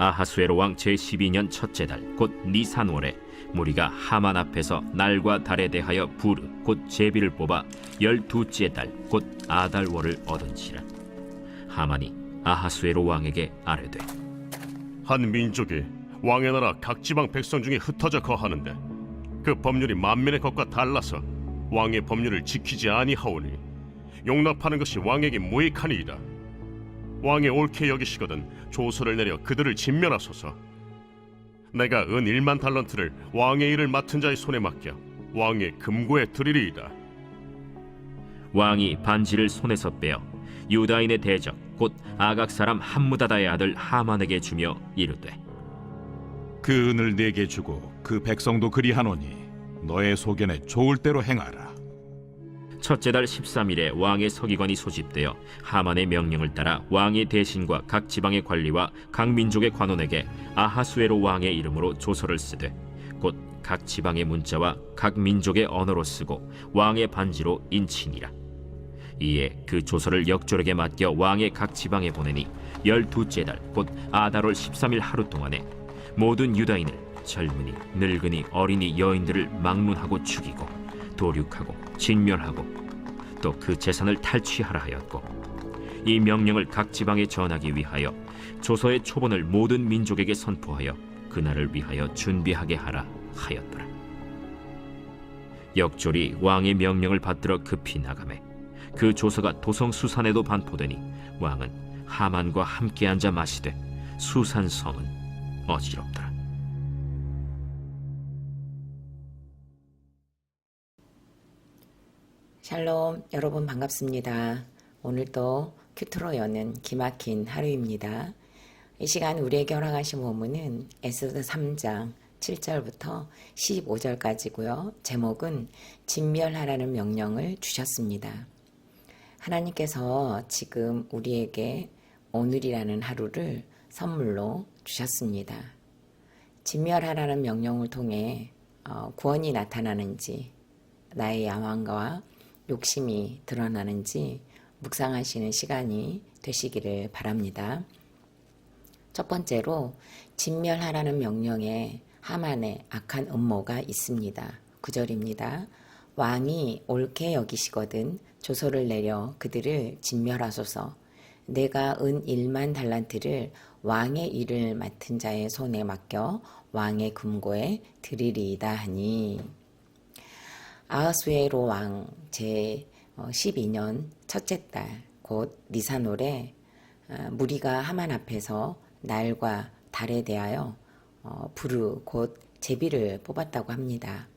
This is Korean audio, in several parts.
아하수에로 왕 제12년 첫째 달 곧 니산월에 무리가 하만 앞에서 날과 달에 대하여 부르 곧 제비를 뽑아 12째 달 곧 아달월을 얻은지라. 하만이 아하수에로 왕에게 아뢰되, 한 민족이 왕의 나라 각 지방 백성 중에 흩어져 거하는데 그 법률이 만민의 것과 달라서 왕의 법률을 지키지 아니하오니 용납하는 것이 왕에게 무익하니이다. 왕이 옳게 여기시거든 조서를 내려 그들을 진멸하소서. 내가 은 1만 달란트를 왕의 일을 맡은 자의 손에 맡겨 왕의 금고에 드리리이다. 왕이 반지를 손에서 빼어 유다인의 대적 곧 아각 사람 함무다다의 아들 하만에게 주며 이르되, 그 은을 내게 주고 그 백성도 그리하노니 너의 소견에 좋을 대로 행하라. 첫째 달 13일에 왕의 서기관이 소집되어 하만의 명령을 따라 왕의 대신과 각 지방의 관리와 각 민족의 관원에게 아하수에로 왕의 이름으로 조서를 쓰되 곧 각 지방의 문자와 각 민족의 언어로 쓰고 왕의 반지로 인치니라. 이에 그 조서를 역졸에게 맡겨 왕의 각 지방에 보내니 12째 달 곧 아달월 13일 하루 동안에 모든 유다인을 젊은이 늙은이 어린이 여인들을 막론하고 죽이고 도륙하고 진멸하고 또 그 재산을 탈취하라 하였고, 이 명령을 각 지방에 전하기 위하여 조서의 초본을 모든 민족에게 선포하여 그날을 위하여 준비하게 하라 하였더라. 역졸이 왕의 명령을 받들어 급히 나가매 그 조서가 도성 수산에도 반포되니 왕은 하만과 함께 앉아 마시되 수산 성은 어지럽더라. 샬롬, 여러분 반갑습니다. 오늘도 큐트로 여는 기막힌 하루입니다. 이 시간 우리에게 허락하신 본문은 에스더 3장 7절부터 15절까지고요. 제목은 진멸하라는 명령을 주셨습니다. 하나님께서 지금 우리에게 오늘이라는 하루를 선물로 주셨습니다. 진멸하라는 명령을 통해 구원이 나타나는지, 나의 야망과 욕심이 드러나는지 묵상하시는 시간이 되시기를 바랍니다. 첫 번째로 진멸하라는 명령에 하만의 악한 음모가 있습니다. 9절입니다. 왕이 옳게 여기시거든 조서를 내려 그들을 진멸하소서. 내가 은 1만 달란트를 왕의 일을 맡은 자의 손에 맡겨 왕의 금고에 드리리이다 하니, 아하수에로 왕 제12년 첫째 달 곧 니산월에 무리가 하만 앞에서 날과 달에 대하여 부르 곧 제비를 뽑았다고 합니다.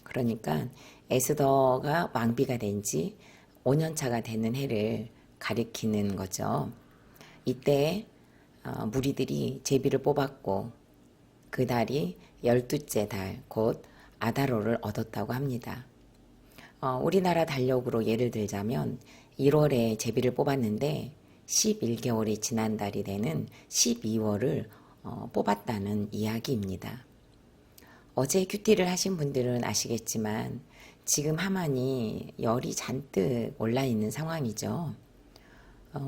그러니까 에스더가 왕비가 된 지 5년차가 되는 해를 가리키는 거죠. 이때 무리들이 제비를 뽑았고 그 달이 12째 달 곧 아달월을 얻었다고 합니다. 우리나라 달력으로 예를 들자면 1월에 제비를 뽑았는데 11개월이 지난 달이 되는 12월을 뽑았다는 이야기입니다. 어제 큐티를 하신 분들은 아시겠지만 지금 하만이 열이 잔뜩 올라있는 상황이죠.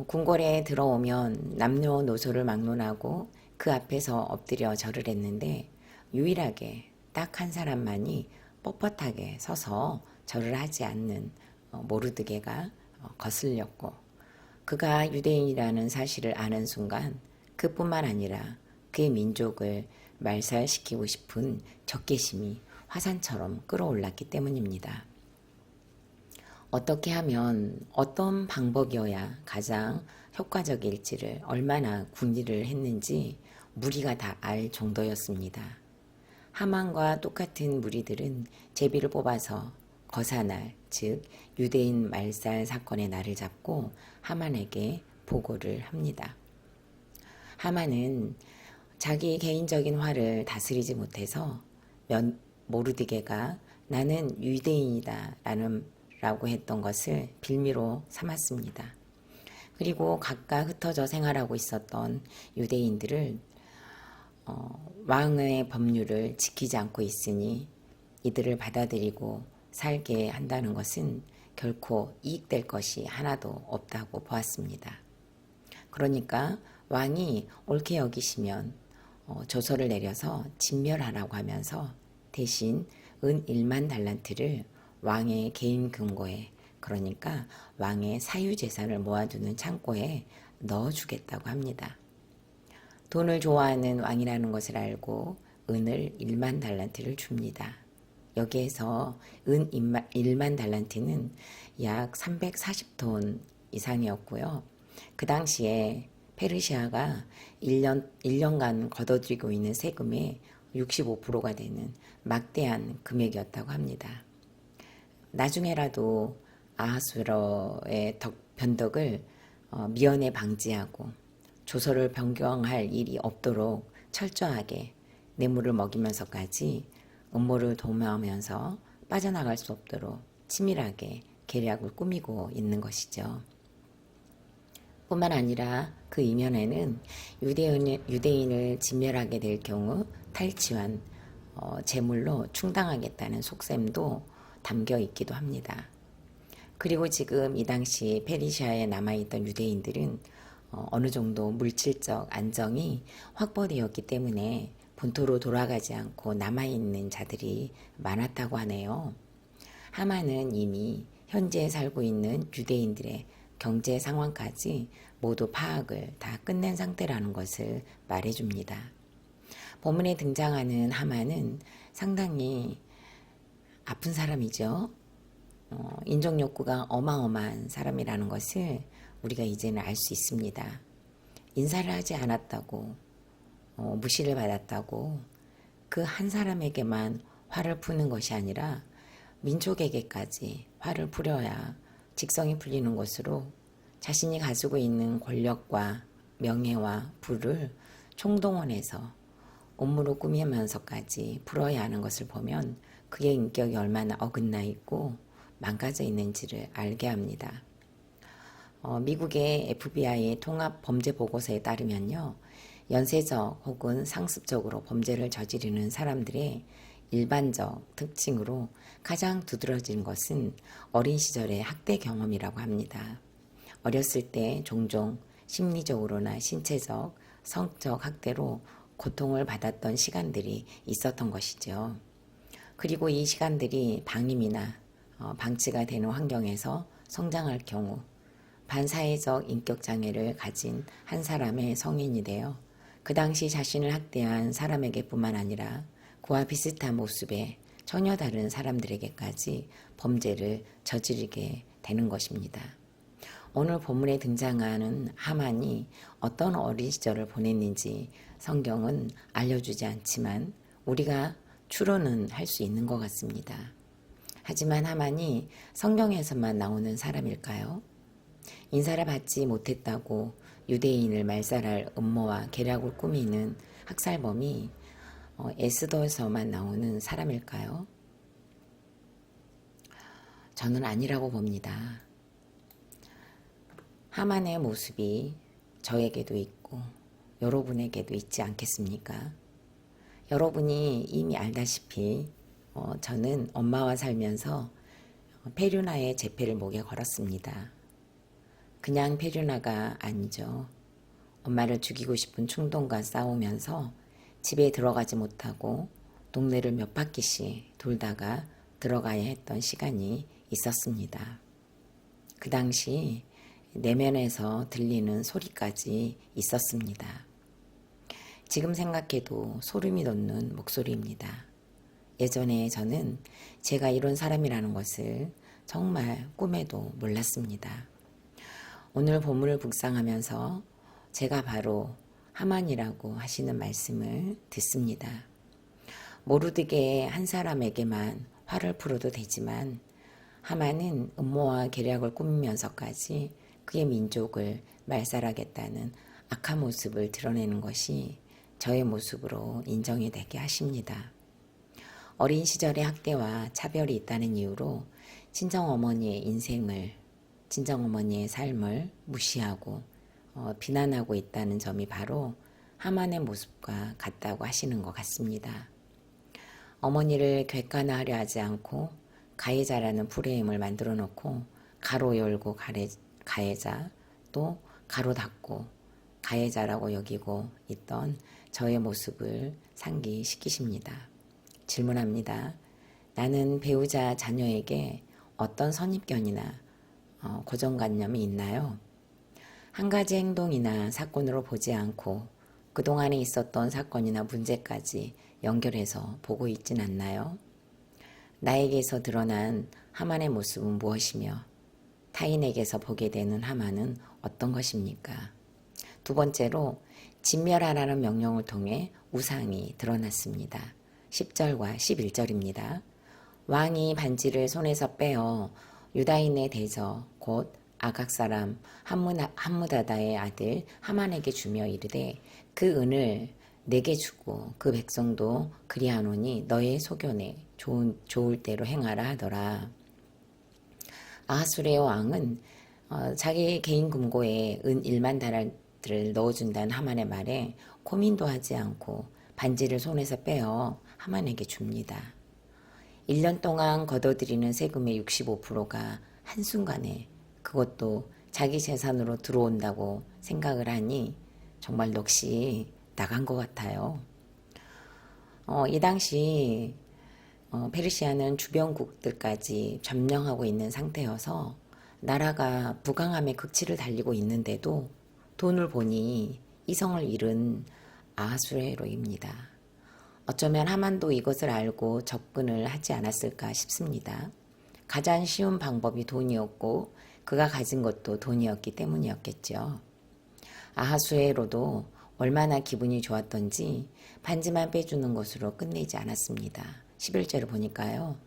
궁궐에 들어오면 남녀노소를 막론하고 그 앞에서 엎드려 절을 했는데 유일하게 딱 한 사람만이 뻣뻣하게 서서 절을 하지 않는 모르드게가 거슬렸고, 그가 유대인이라는 사실을 아는 순간 그뿐만 아니라 그의 민족을 말살시키고 싶은 적개심이 화산처럼 끌어올랐기 때문입니다. 어떻게 하면 어떤 방법이어야 가장 효과적일지를 얼마나 궁리를 했는지 무리가 다 알 정도였습니다. 하만과 똑같은 무리들은 제비를 뽑아서 거사날, 즉 유대인 말살 사건의 날을 잡고 하만에게 보고를 합니다. 하만은 자기 개인적인 화를 다스리지 못해서 모르드게가 나는 유대인이다 라고 했던 것을 빌미로 삼았습니다. 그리고 각각 흩어져 생활하고 있었던 유대인들을 왕의 법률을 지키지 않고 있으니 이들을 받아들이고 살게 한다는 것은 결코 이익될 것이 하나도 없다고 보았습니다. 그러니까 왕이 옳게 여기시면 조서를 내려서 진멸하라고 하면서 대신 은 1만 달란트를 왕의 개인 금고에, 그러니까 왕의 사유재산을 모아두는 창고에 넣어주겠다고 합니다. 돈을 좋아하는 왕이라는 것을 알고 은을 1만 달란트를 줍니다. 여기에서 은 1만 달란트는 약 340톤 이상이었고요. 그 당시에 페르시아가 1년간 걷어들이고 있는 세금의 65%가 되는 막대한 금액이었다고 합니다. 나중에라도 아하수에로의 변덕을 미연에 방지하고 조서를 변경할 일이 없도록 철저하게 뇌물을 먹이면서까지 음모를 도모하면서 빠져나갈 수 없도록 치밀하게 계략을 꾸미고 있는 것이죠. 뿐만 아니라 그 이면에는 유대인을 진멸하게 될 경우 탈취한 재물로 충당하겠다는 속셈도 담겨 있기도 합니다. 그리고 지금 이 당시 페르시아에 남아있던 유대인들은 어느 정도 물질적 안정이 확보되었기 때문에 본토로 돌아가지 않고 남아있는 자들이 많았다고 하네요. 하만은 이미 현재 살고 있는 유대인들의 경제 상황까지 모두 파악을 다 끝낸 상태라는 것을 말해줍니다. 본문에 등장하는 하만은 상당히 아픈 사람이죠. 인종 욕구가 어마어마한 사람이라는 것을 우리가 이제는 알 수 있습니다. 인사를 하지 않았다고, 무시를 받았다고 그 한 사람에게만 화를 푸는 것이 아니라 민족에게까지 화를 풀어야 직성이 풀리는 것으로 자신이 가지고 있는 권력과 명예와 부를 총동원해서 업무로 꾸미면서까지 풀어야 하는 것을 보면 그의 인격이 얼마나 어긋나 있고 망가져 있는지를 알게 합니다. 미국의 FBI의 통합 범죄 보고서에 따르면요, 연쇄적 혹은 상습적으로 범죄를 저지르는 사람들의 일반적 특징으로 가장 두드러진 것은 어린 시절의 학대 경험이라고 합니다. 어렸을 때 종종 심리적으로나 신체적, 성적 학대로 고통을 받았던 시간들이 있었던 것이죠. 그리고 이 시간들이 방임이나 방치가 되는 환경에서 성장할 경우 반사회적 인격장애를 가진 한 사람의 성인이 되어 그 당시 자신을 학대한 사람에게 뿐만 아니라 그와 비슷한 모습의 전혀 다른 사람들에게까지 범죄를 저지르게 되는 것입니다. 오늘 본문에 등장하는 하만이 어떤 어린 시절을 보냈는지 성경은 알려주지 않지만 우리가 추론은 할 수 있는 것 같습니다. 하지만 하만이 성경에서만 나오는 사람일까요? 인사를 받지 못했다고 유대인을 말살할 음모와 계략을 꾸미는 학살범이 에스더에서만 나오는 사람일까요? 저는 아니라고 봅니다. 하만의 모습이 저에게도 있고 여러분에게도 있지 않겠습니까? 여러분이 이미 알다시피 저는 엄마와 살면서 페류나의 제패를 목에 걸었습니다. 그냥 페류나가 아니죠. 엄마를 죽이고 싶은 충동과 싸우면서 집에 들어가지 못하고 동네를 몇 바퀴씩 돌다가 들어가야 했던 시간이 있었습니다. 그 당시 내면에서 들리는 소리까지 있었습니다. 지금 생각해도 소름이 돋는 목소리입니다. 예전에 저는 제가 이런 사람이라는 것을 정말 꿈에도 몰랐습니다. 오늘 본문을 묵상하면서 제가 바로 하만이라고 하시는 말씀을 듣습니다. 모르드게 한 사람에게만 화를 풀어도 되지만 하만은 음모와 계략을 꾸미면서까지 그의 민족을 말살하겠다는 악한 모습을 드러내는 것이 저의 모습으로 인정이 되게 하십니다. 어린 시절의 학대와 차별이 있다는 이유로 친정어머니의 인생을, 친정어머니의 삶을 무시하고 비난하고 있다는 점이 바로 하만의 모습과 같다고 하시는 것 같습니다. 어머니를 객관화하려 하지 않고 가해자라는 프레임을 만들어 놓고 가로 열고 가해자, 또 가로 닫고 가해자라고 여기고 있던 저의 모습을 상기시키십니다. 질문합니다. 나는 배우자 자녀에게 어떤 선입견이나 고정관념이 있나요? 한 가지 행동이나 사건으로 보지 않고 그동안에 있었던 사건이나 문제까지 연결해서 보고 있진 않나요? 나에게서 드러난 하만의 모습은 무엇이며 타인에게서 보게 되는 하만은 어떤 것입니까? 두 번째로 진멸하라는 명령을 통해 우상이 드러났습니다. 10절과 11절입니다. 왕이 반지를 손에서 빼어 유다인의 대저 곧 아각 사람 함무다다의 아들 하만에게 주며 이르되 그 은을 내게 주고 그 백성도 그리하노니 너의 소견에 좋을 대로 행하라 하더라. 아하수레오 왕은 자기 개인 금고에 은 1만 다랄들을 넣어준다는 하만의 말에 고민도 하지 않고 반지를 손에서 빼어 하만에게 줍니다. 1년 동안 걷어들이는 세금의 65%가 한순간에 그것도 자기 재산으로 들어온다고 생각을 하니 정말 넋이 나간 것 같아요. 이 당시 페르시아는 주변국들까지 점령하고 있는 상태여서 나라가 부강함의 극치를 달리고 있는데도 돈을 보니 이성을 잃은 아하수에로입니다. 어쩌면 하만도 이것을 알고 접근을 하지 않았을까 싶습니다. 가장 쉬운 방법이 돈이었고 그가 가진 것도 돈이었기 때문이었겠죠. 아하수에로도 얼마나 기분이 좋았던지 반지만 빼주는 것으로 끝내지 않았습니다. 11절을 보니까요.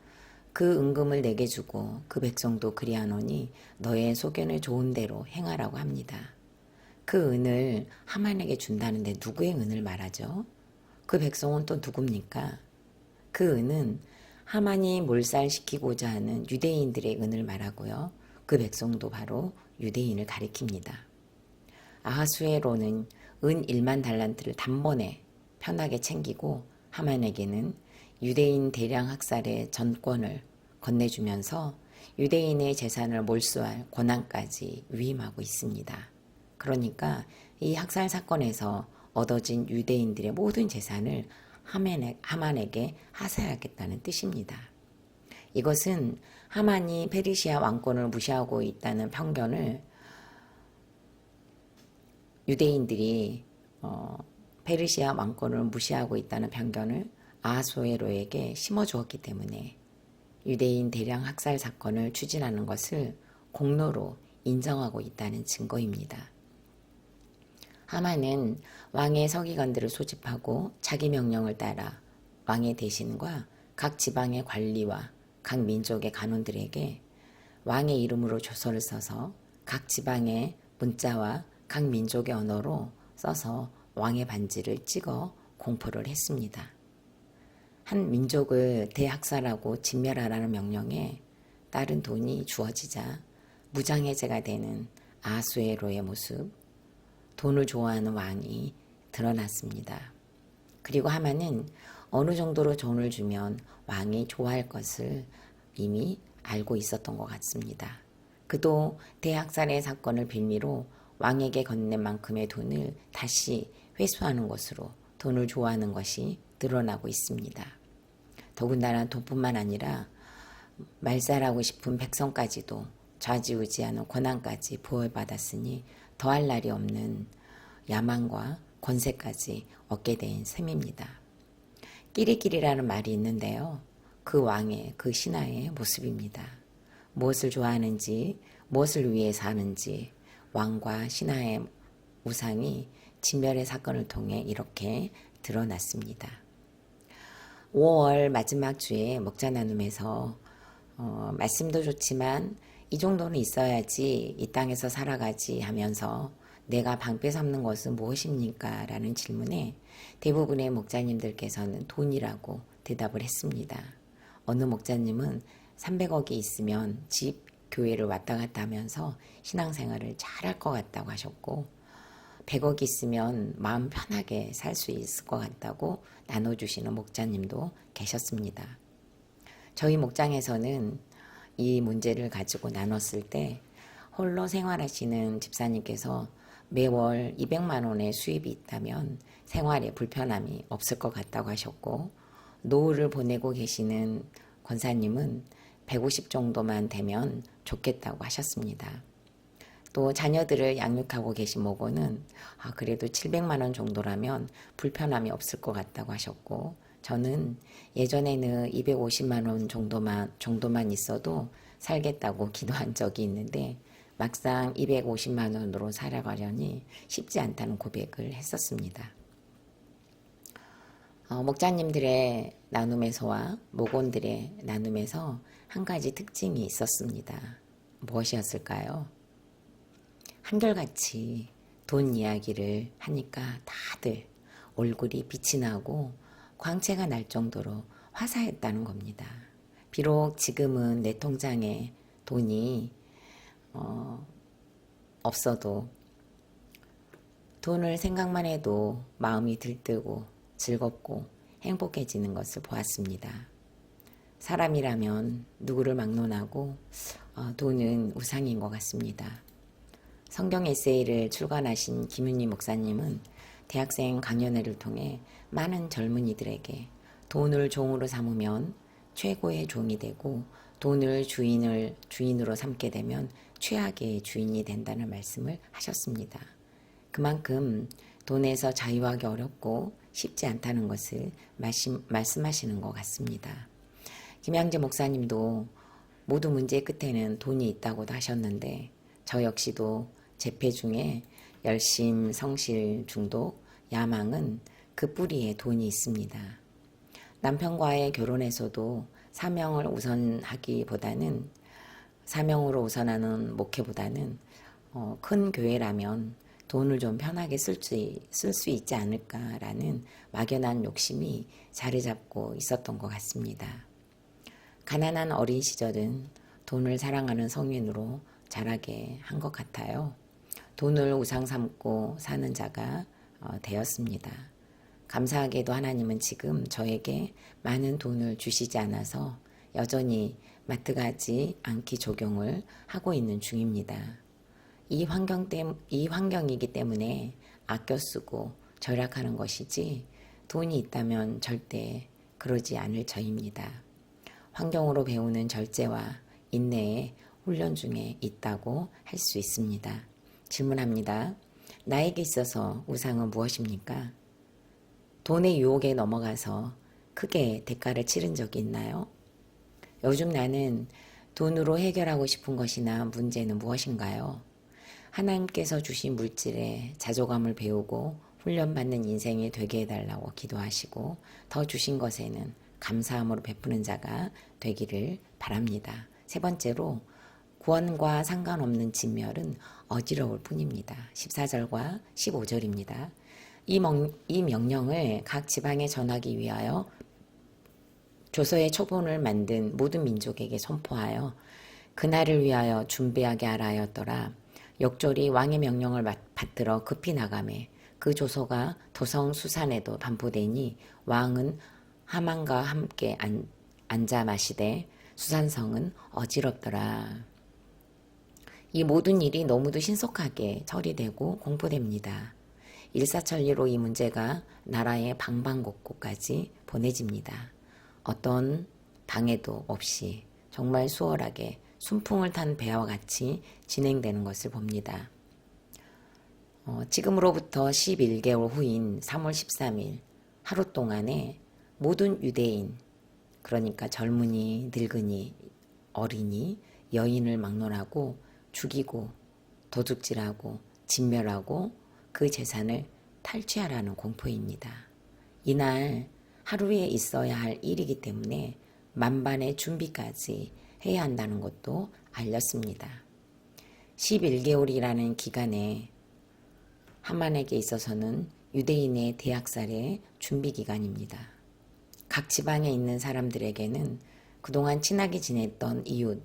그 은금을 내게 주고 그 백성도 그리하노니 너의 소견을 좋은 대로 행하라고 합니다. 그 은을 하만에게 준다는데 누구의 은을 말하죠? 그 백성은 또 누굽니까? 그 은은 하만이 몰살시키고자 하는 유대인들의 은을 말하고요. 그 백성도 바로 유대인을 가리킵니다. 아하수에로는 은 1만 달란트를 단번에 편하게 챙기고 하만에게는 유대인 대량 학살의 전권을 건네주면서 유대인의 재산을 몰수할 권한까지 위임하고 있습니다. 그러니까 이 학살 사건에서 얻어진 유대인들의 모든 재산을 하만에게 하사하겠다는 뜻입니다. 이것은 하만이 페르시아 왕권을 무시하고 있다는 편견을 유대인들이 페르시아 왕권을 무시하고 있다는 편견을 아하수에로에게 심어주었기 때문에 유대인 대량 학살 사건을 추진하는 것을 공로로 인정하고 있다는 증거입니다. 하만은 왕의 서기관들을 소집하고 자기 명령을 따라 왕의 대신과 각 지방의 관리와 각 민족의 간원들에게 왕의 이름으로 조서를 써서 각 지방의 문자와 각 민족의 언어로 써서 왕의 반지를 찍어 공포를 했습니다. 한 민족을 대학살하고 진멸하라는 명령에 따른 돈이 주어지자 무장해제가 되는 아하수에로의 모습, 돈을 좋아하는 왕이 드러났습니다. 그리고 하만은 어느 정도로 돈을 주면 왕이 좋아할 것을 이미 알고 있었던 것 같습니다. 그도 대학살의 사건을 빌미로 왕에게 건넨 만큼의 돈을 다시 회수하는 것으로 돈을 좋아하는 것이 드러나고 있습니다. 더군다나 돈뿐만 아니라 말살하고 싶은 백성까지도 좌지우지하는 권한까지 보호받았으니 더할 날이 없는 야망과 권세까지 얻게 된 셈입니다. 끼리끼리라는 말이 있는데요. 그 왕의 그 신하의 모습입니다. 무엇을 좋아하는지 무엇을 위해 사는지 왕과 신하의 우상이 진멸의 사건을 통해 이렇게 드러났습니다. 5월 마지막 주에 목자 나눔에서 말씀도 좋지만 이 정도는 있어야지 이 땅에서 살아가지 하면서 내가 방패 삼는 것은 무엇입니까? 라는 질문에 대부분의 목자님들께서는 돈이라고 대답을 했습니다. 어느 목자님은 300억이 있으면 집, 교회를 왔다 갔다 하면서 신앙생활을 잘할 것 같다고 하셨고 100억이 있으면 마음 편하게 살 수 있을 것 같다고 나눠주시는 목자님도 계셨습니다. 저희 목장에서는 이 문제를 가지고 나눴을 때 홀로 생활하시는 집사님께서 매월 200만 원의 수입이 있다면 생활에 불편함이 없을 것 같다고 하셨고, 노후를 보내고 계시는 권사님은 150 정도만 되면 좋겠다고 하셨습니다. 또 자녀들을 양육하고 계신 모고는 그래도 700만 원 정도라면 불편함이 없을 것 같다고 하셨고, 저는 예전에는 250만 원 정도만 있어도 살겠다고 기도한 적이 있는데 막상 250만 원으로 살아가려니 쉽지 않다는 고백을 했었습니다. 목자님들의 나눔에서와 목원들의 나눔에서 한 가지 특징이 있었습니다. 무엇이었을까요? 한결같이 돈 이야기를 하니까 다들 얼굴이 빛이 나고 광채가 날 정도로 화사했다는 겁니다. 비록 지금은 내 통장에 돈이 없어도 돈을 생각만 해도 마음이 들뜨고 즐겁고 행복해지는 것을 보았습니다. 사람이라면 누구를 막론하고 돈은 우상인 것 같습니다. 성경 에세이를 출간하신 김윤희 목사님은 대학생 강연회를 통해 많은 젊은이들에게 돈을 종으로 삼으면 최고의 종이 되고 돈을 주인으로 삼게 되면 최악의 주인이 된다는 말씀을 하셨습니다. 그만큼 돈에서 자유하기 어렵고 쉽지 않다는 것을 말씀하시는 것 같습니다. 김양재 목사님도 모두 문제의 끝에는 돈이 있다고도 하셨는데 저 역시도 재패 중에 열심, 성실, 중독, 야망은 그 뿌리에 돈이 있습니다. 남편과의 결혼에서도 사명으로 우선하는 목회보다는 큰 교회라면 돈을 좀 편하게 쓸 수 있지 않을까라는 막연한 욕심이 자리 잡고 있었던 것 같습니다. 가난한 어린 시절은 돈을 사랑하는 성인으로 자라게 한 것 같아요. 돈을 우상 삼고 사는 자가 되었습니다. 감사하게도 하나님은 지금 저에게 많은 돈을 주시지 않아서 여전히 마트 가지 않기 적용을 하고 있는 중입니다. 이 환경이기 때문에 아껴 쓰고 절약하는 것이지 돈이 있다면 절대 그러지 않을 저입니다. 환경으로 배우는 절제와 인내의 훈련 중에 있다고 할 수 있습니다. 질문합니다. 나에게 있어서 우상은 무엇입니까? 돈의 유혹에 넘어가서 크게 대가를 치른 적이 있나요? 요즘 나는 돈으로 해결하고 싶은 것이나 문제는 무엇인가요? 하나님께서 주신 물질에 자존감을 배우고 훈련받는 인생이 되게 해달라고 기도하시고 더 주신 것에는 감사함으로 베푸는 자가 되기를 바랍니다. 세 번째로 구원과 상관없는 진멸은 어지러울 뿐입니다. 14절과 15절입니다. 이 명령을 각 지방에 전하기 위하여 조서의 초본을 만든 모든 민족에게 선포하여 그날을 위하여 준비하게 하라 하였더라. 역졸이 왕의 명령을 받들어 급히 나가매 그 조서가 도성 수산에도 반포되니 왕은 하만과 함께 앉아 마시되 수산성은 어지럽더라. 이 모든 일이 너무도 신속하게 처리되고 공포됩니다. 일사천리로 이 문제가 나라의 방방곡곡까지 보내집니다. 어떤 방해도 없이 정말 수월하게 순풍을 탄 배와 같이 진행되는 것을 봅니다. 지금으로부터 11개월 후인 3월 13일 하루 동안에 모든 유대인, 그러니까 젊은이, 늙은이, 어린이, 여인을 막론하고 죽이고 도둑질하고 진멸하고 그 재산을 탈취하라는 공포입니다. 이날 하루에 있어야 할 일이기 때문에 만반의 준비까지 해야 한다는 것도 알렸습니다. 11개월이라는 기간에 하만에게 있어서는 유대인의 대학살의 준비 기간입니다. 각 지방에 있는 사람들에게는 그동안 친하게 지냈던 이웃,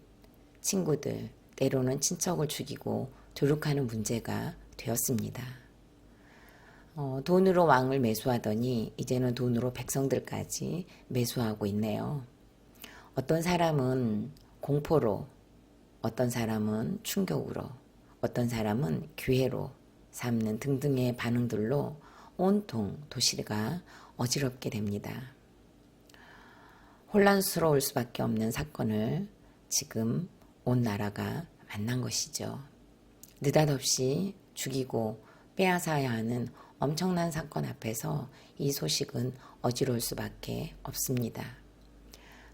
친구들, 때로는 친척을 죽이고 조룩하는 문제가 되었습니다. 돈으로 왕을 매수하더니 이제는 돈으로 백성들까지 매수하고 있네요. 어떤 사람은 공포로, 어떤 사람은 충격으로, 어떤 사람은 기회로 삼는 등등의 반응들로 온통 도시가 어지럽게 됩니다. 혼란스러울 수밖에 없는 사건을 지금 온 나라가 만난 것이죠. 느닷없이 죽이고 빼앗아야 하는 엄청난 사건 앞에서 이 소식은 어지러울 수밖에 없습니다.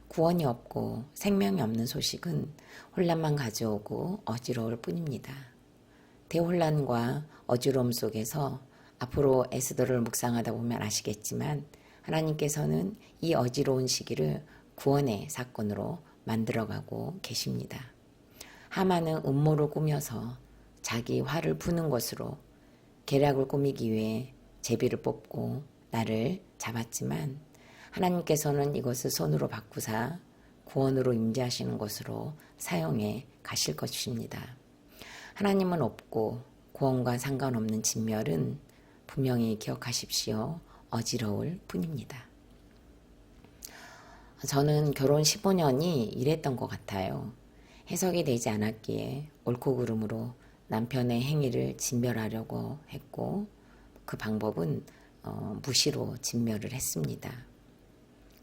구원이 없고 생명이 없는 소식은 혼란만 가져오고 어지러울 뿐입니다. 대혼란과 어지러움 속에서 앞으로 에스더를 묵상하다 보면 아시겠지만 하나님께서는 이 어지러운 시기를 구원의 사건으로 만들어가고 계십니다. 하만은 음모를 꾸며서 자기 화를 푸는 것으로 계략을 꾸미기 위해 제비를 뽑고 나를 잡았지만 하나님께서는 이것을 손으로 바꾸사 구원으로 임재하시는 것으로 사용해 가실 것입니다. 하나님은 없고 구원과 상관없는 진멸은 분명히 기억하십시오. 어지러울 뿐입니다. 저는 결혼 15년이 이랬던 것 같아요. 해석이 되지 않았기에 옳고 그름으로 남편의 행위를 진멸하려고 했고 그 방법은 무시로 진멸을 했습니다.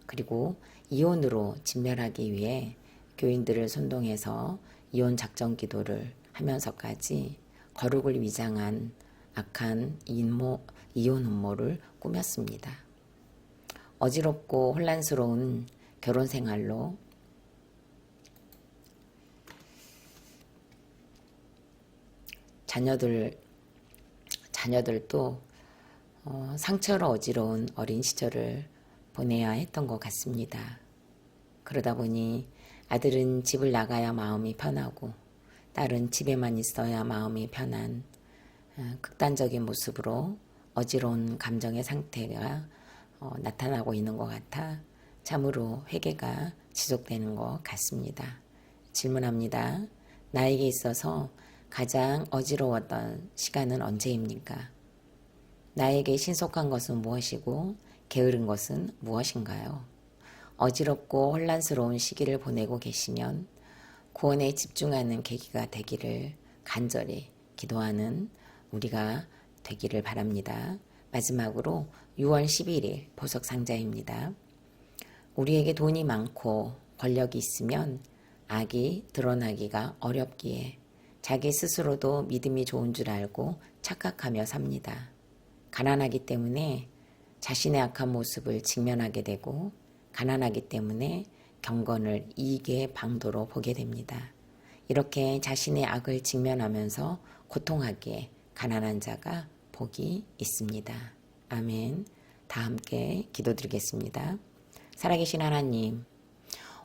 그리고 이혼으로 진멸하기 위해 교인들을 선동해서 이혼 작전 기도를 하면서까지 거룩을 위장한 악한 이혼 음모를 꾸몄습니다. 어지럽고 혼란스러운 결혼 생활로 자녀들도 상처로 어지러운 어린 시절을 보내야 했던 것 같습니다. 그러다 보니 아들은 집을 나가야 마음이 편하고 딸은 집에만 있어야 마음이 편한 극단적인 모습으로 어지러운 감정의 상태가 나타나고 있는 것 같아 참으로 회개가 지속되는 것 같습니다. 질문합니다. 나에게 있어서 가장 어지러웠던 시간은 언제입니까? 나에게 신속한 것은 무엇이고 게으른 것은 무엇인가요? 어지럽고 혼란스러운 시기를 보내고 계시면 구원에 집중하는 계기가 되기를 간절히 기도하는 우리가 되기를 바랍니다. 마지막으로 6월 11일 보석상자입니다. 우리에게 돈이 많고 권력이 있으면 악이 드러나기가 어렵기에 자기 스스로도 믿음이 좋은 줄 알고 착각하며 삽니다. 가난하기 때문에 자신의 악한 모습을 직면하게 되고 가난하기 때문에 경건을 이익의 방도로 보게 됩니다. 이렇게 자신의 악을 직면하면서 고통하기에 가난한 자가 복이 있습니다. 아멘. 다 함께 기도드리겠습니다. 살아계신 하나님,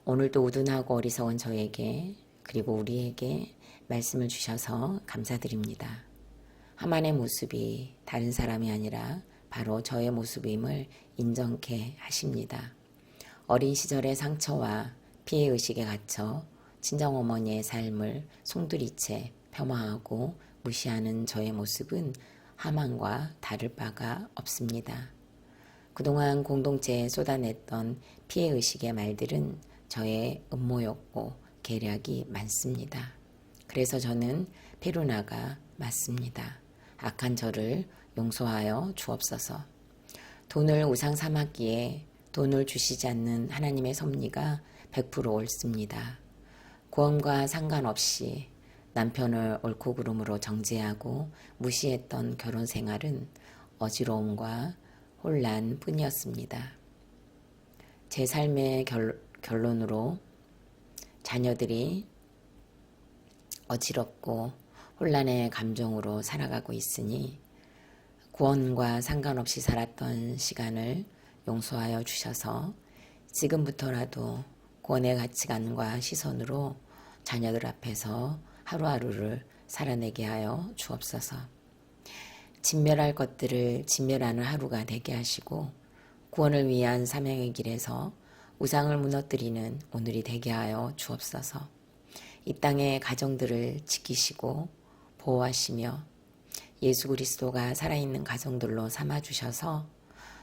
오늘도 우둔하고 어리석은 저에게 그리고 우리에게 말씀을 주셔서 감사드립니다. 하만의 모습이 다른 사람이 아니라 바로 저의 모습임을 인정케 하십니다. 어린 시절의 상처와 피해의식에 갇혀 친정어머니의 삶을 송두리째 폄하하고 무시하는 저의 모습은 하만과 다를 바가 없습니다. 그동안 공동체에 쏟아냈던 피해의식의 말들은 저의 음모였고 계략이 많습니다. 그래서 저는 페루나가 맞습니다. 악한 저를 용서하여 주옵소서. 돈을 우상 삼았기에 돈을 주시지 않는 하나님의 섭리가 100% 옳습니다. 구원과 상관없이 남편을 옳고 그름으로 정죄하고 무시했던 결혼 생활은 어지러움과 혼란뿐이었습니다. 제 삶의 결론으로 자녀들이 어지럽고 혼란의 감정으로 살아가고 있으니 구원과 상관없이 살았던 시간을 용서하여 주셔서 지금부터라도 구원의 가치관과 시선으로 자녀들 앞에서 하루하루를 살아내게 하여 주옵소서. 진멸할 것들을 진멸하는 하루가 되게 하시고 구원을 위한 사명의 길에서 우상을 무너뜨리는 오늘이 되게 하여 주옵소서. 이 땅의 가정들을 지키시고 보호하시며 예수 그리스도가 살아있는 가정들로 삼아주셔서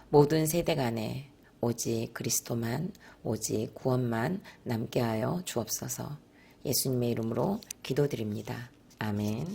모든 세대 간에 오직 그리스도만, 오직 구원만 남게 하여 주옵소서. 예수님의 이름으로 기도드립니다. 아멘.